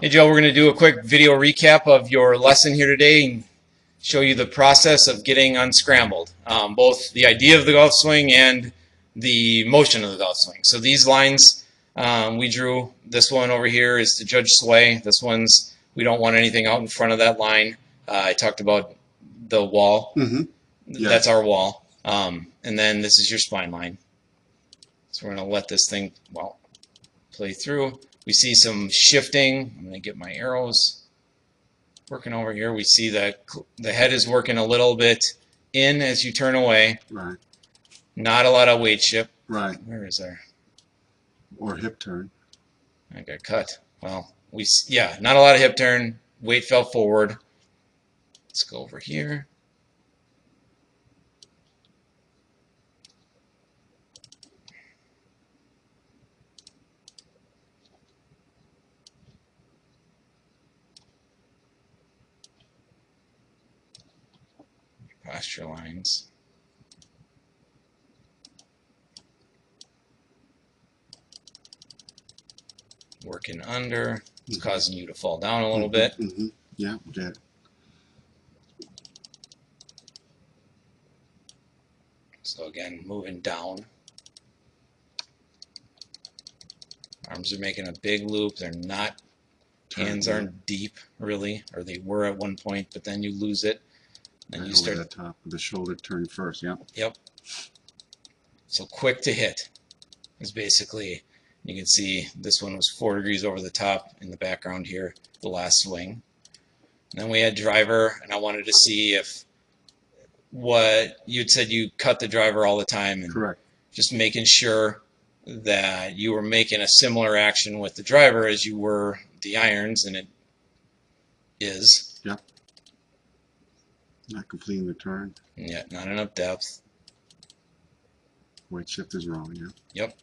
Hey Joe, we're going to do a quick video recap of your lesson here today and show you the process of getting unscrambled, both the idea of the golf swing and the motion of the golf swing. So these lines we drew, this one over here is to judge sway. This one's, we don't want anything out in front of that line. I talked about the wall. Yeah. That's our wall. And then this is your spine line. So we're going to let this thing, well, play through. We see some shifting. I'm going to get my arrows working over here. We see that the head is working a little bit in as you turn away. Right. Not a lot of weight shift. Right. Where is our? Or hip turn. I got cut. Well, yeah, not a lot of hip turn. Weight fell forward. Let's go over here. Posture lines. Working under. It's causing you to fall down a little bit. Yeah, we did. So again, moving down. Arms are making a big loop. They're not, hands aren't deep really, or they were at one point, but then you lose it. Then you start. That top of the shoulder turn first, yeah. Yep. So quick to hit is basically, you can see this one was 4 degrees over the top in the background here, the last swing. And then we had driver, and I wanted to see if what you'd said you cut the driver all the time, and correct. Just making sure that you were making a similar action with the driver as you were the irons, and it is. Yep. Not completing the turn. Yeah, not enough depth. Weight shift is wrong, yeah. Yep.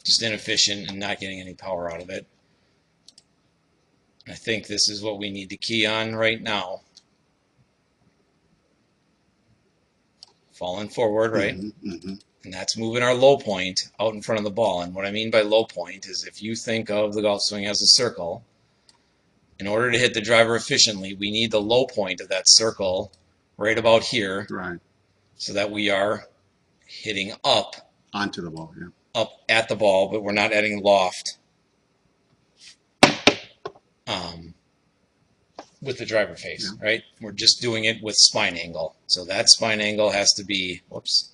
Just inefficient and not getting any power out of it. I think this is what we need to key on right now. Falling forward, right? And that's moving our low point out in front of the ball. And what I mean by low point is if you think of the golf swing as a circle, in order to hit the driver efficiently, we need the low point of that circle right about here. Right. So that we are hitting up. Onto the ball, yeah. Up at the ball, but we're not adding loft with the driver face, right? We're just doing it with spine angle. So that spine angle has to be, whoops,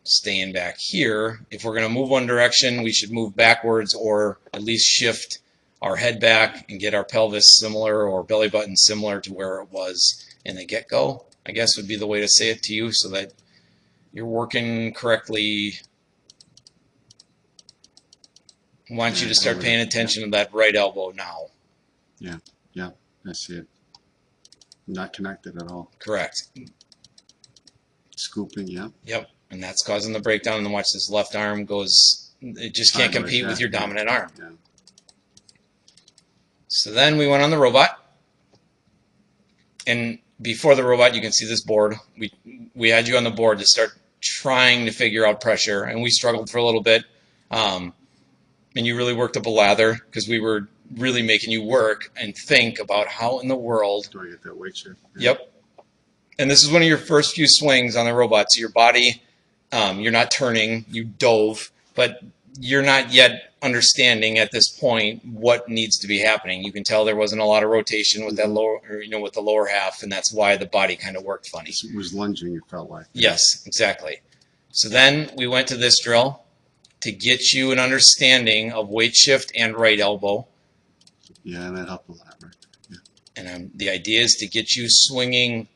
staying back here. If we're going to move one direction, we should move backwards or at least shift our head back and get our pelvis similar or belly button similar to where it was in the get-go, I guess would be the way to say it to you so that you're working correctly. I want you to start paying attention to that right elbow now. Yeah, yeah, I see it. Not connected at all. Correct. Scooping, yeah. Yep, and that's causing the breakdown. And then watch this left arm goes, it just can't compete with your dominant arm. Yeah. So then we went on the robot. And before the robot, you can see this board. We had you on the board to start trying to figure out pressure, and we struggled for a little bit. And you really worked up a lather because we were really making you work and think about how in the world do I get that weight shift? Yeah. Yep. And this is one of your first few swings on the robot. So your body, you're not turning, you dove, but you're not yet understanding at this point what needs to be happening. You can tell there wasn't a lot of rotation with that lower, or, with the lower half, and that's why the body kind of worked funny. It was lunging, it felt like. Yes, exactly. So then we went to this drill to get you an understanding of weight shift and right elbow. Yeah, and that helped a lot, right? Yeah. And the idea is to get you swinging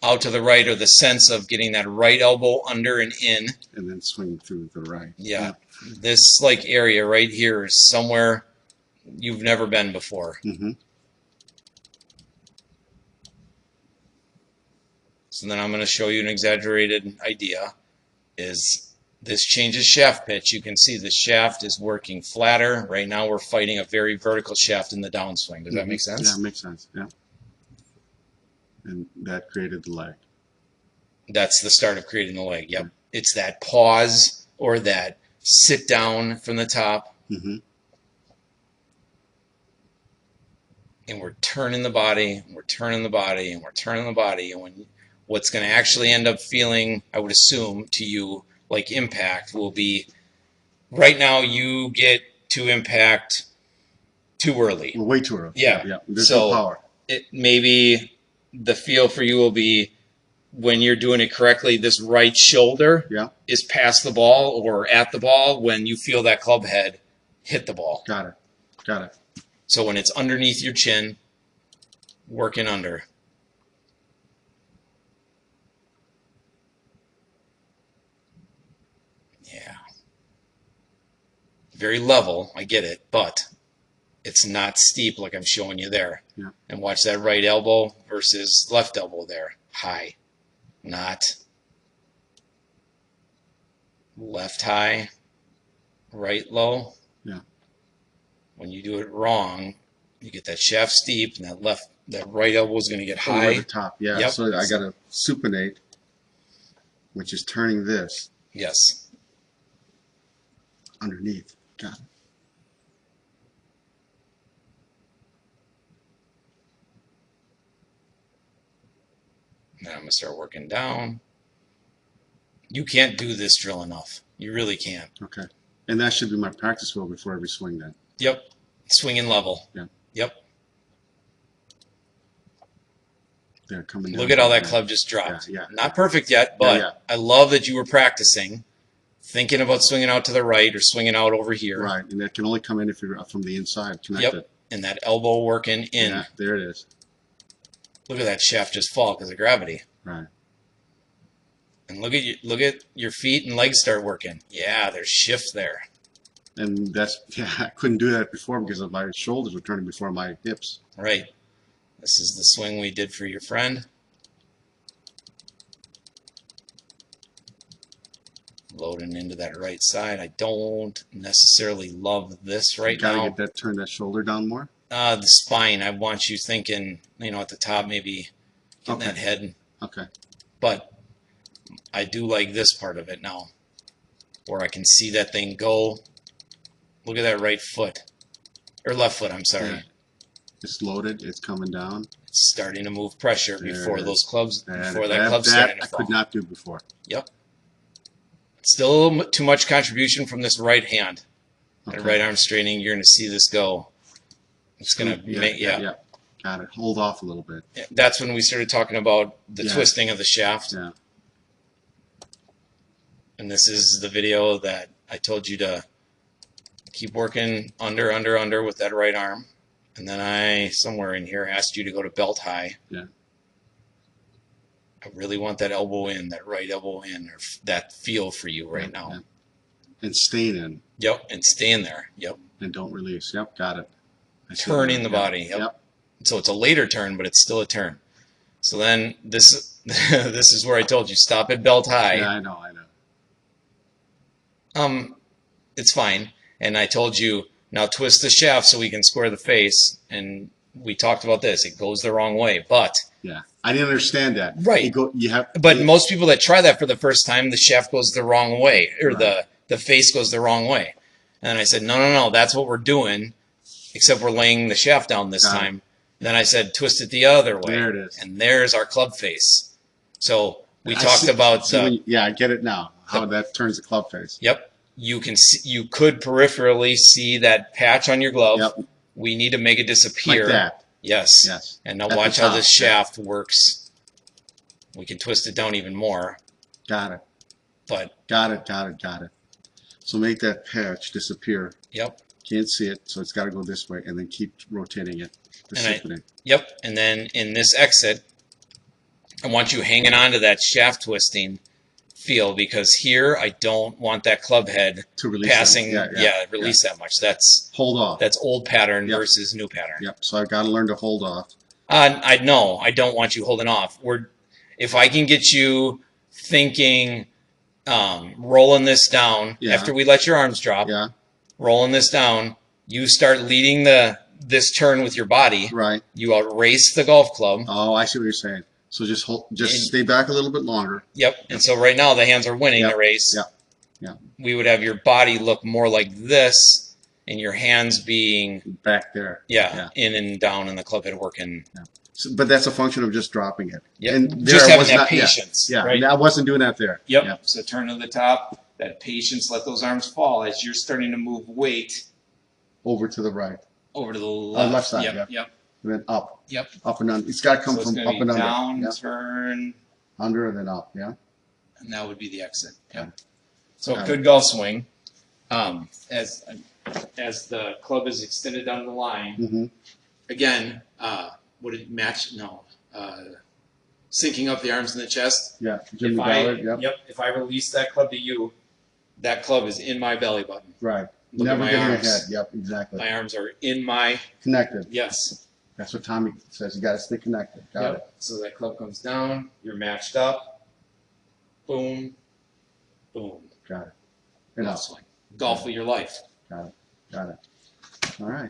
out to the right, or the sense of getting that right elbow under and in. And then swinging through the right. Yeah. This like area right here is somewhere you've never been before. So then I'm going to show you an exaggerated idea. Is this changes shaft pitch. You can see the shaft is working flatter. Right now we're fighting a very vertical shaft in the downswing. Does that make sense? Yeah, it makes sense. Yeah. And that created the leg. That's the start of creating the leg. Yep. It's that pause or that sit down from the top. and we're turning the body, and we're turning the body, and we're turning the body, and what's going to actually end up feeling, I would assume, to you like impact will be, right now you get to impact too early. Well, way too early. Yeah. Yeah. There's So no power. maybe the feel for you will be when you're doing it correctly, this right shoulder Yeah. is past the ball or at the ball when you feel that club head hit the ball. Got it. Got it. So when it's underneath your chin, working under. Yeah. Very level, I get it, but it's not steep like I'm showing you there. Yeah. And watch that right elbow versus left elbow there. High. Not left high, right low. Yeah. When you do it wrong, you get that shaft steep, and that right elbow is going to get Over high. the top. Yeah. Yep. So I got a supinate, which is turning this Yes. underneath. Got it. Now I'm going to start working down. You can't do this drill enough. You really can't. Okay. And that should be my practice wheel before every swing then. Yep. Swinging level. Yeah. Yep. They're coming down. Look at how that club just dropped. Yeah, yeah. Not perfect yet, but yeah. I love that you were practicing, thinking about swinging out to the right or swinging out over here. Right. And that can only come in if you're from the inside connected. Yep. And that elbow working in. Yeah, there it is. Look at that shaft just fall because of gravity. Right. And look at your feet and legs start working. Yeah, there's shift there. And that's, yeah, I couldn't do that before because of my shoulders were turning before my hips. Right. This is the swing we did for your friend. Loading into that right side. I don't necessarily love this right Gotta now. get that, turn that shoulder down more. The spine, I want you thinking, at the top, maybe getting that head. Okay. But I do like this part of it now, where I can see that thing go. Look at that right foot, or left foot, I'm sorry. Yeah. It's loaded. It's coming down. It's starting to move pressure before those clubs, before that that club's starting to I fall. could not do before. Yep. Still too much contribution from this right hand. That right arm straightening, you're going to see this go. It's going to make, yeah. Got it. Hold off a little bit. That's when we started talking about the twisting of the shaft. Yeah. And this is the video that I told you to keep working under with that right arm. And then I, somewhere in here, asked you to go to belt high. Yeah. I really want that elbow in, that right elbow in, or that feel for you right now. Yeah. And staying in. Yep, and stay in there. Yep. And don't release. Yep, got it. Turning the body. Yep. So it's a later turn, but it's still a turn. So then this this is where I told you, stop at belt high. Yeah, I know. It's fine. And I told you, now twist the shaft so we can square the face. And we talked about this. It goes the wrong way. But yeah, I didn't understand that. Right. But most people that try that for the first time, the shaft goes the wrong way, or the face goes the wrong way. And I said, no, that's what we're doing, except we're laying the shaft down this time. Then I said, twist it the other way. There it is. And there's our club face. So we talked about. Yeah, I get it now. How that turns the club face. Yep. You could peripherally see that patch on your glove. Yep. We need to make it disappear. Like that. Yes. Yes. And now At watch the how top, this shaft works. We can twist it down even more. Got it. But Got it. So make that patch disappear. Yep. Can't see it, so it's got to go this way, and then keep rotating it. Yep. And then in this exit, I want you hanging on to that shaft twisting feel, because here I don't want that club head to release passing. Release that much. That's hold off. That's old pattern versus new pattern. Yep. So I've got to learn to hold off. I know. I don't want you holding off. If I can get you thinking, rolling this down after we let your arms drop. Yeah. Rolling this down. You start leading this turn with your body. Right. You outrace the golf club. Oh, I see what you're saying. So just stay back a little bit longer. Yep. And so right now the hands are winning the race. Yep. Yeah. We would have your body look more like this, and your hands being, Back there. in and down in the club head working. So, but that's a function of just dropping it. Yep. And there Just I having was that not- yeah, patience. Yeah, Right? and I wasn't doing that there. Yep. Yeah. So turn to the top, that patience, let those arms fall as you're starting to move weight Over to the right. over to the left. Left side, Yep. yeah. Yep. And then up. Yep. Up and under. It's got to come So it's from going to up be and under. down, Yeah. turn, Under and then up. Yeah. and that would be the exit. Yep. So Got good golf swing. As the club is extended down the line, Mm-hmm. again, would it match? No. Syncing up the arms in the chest. Yeah. Jimmy If Ballard. Yep. if I release that club to you, that club is in my belly button. Right. Look Never at my get in your arms. head. Yep. Exactly. My arms are in my, Connected. yes. That's what Tommy says. You got to stay connected. Got it. So that club comes down, you're matched up. Boom, boom. Got it. And Golf up. swing. Golf of your life. Got it. Got it. All right.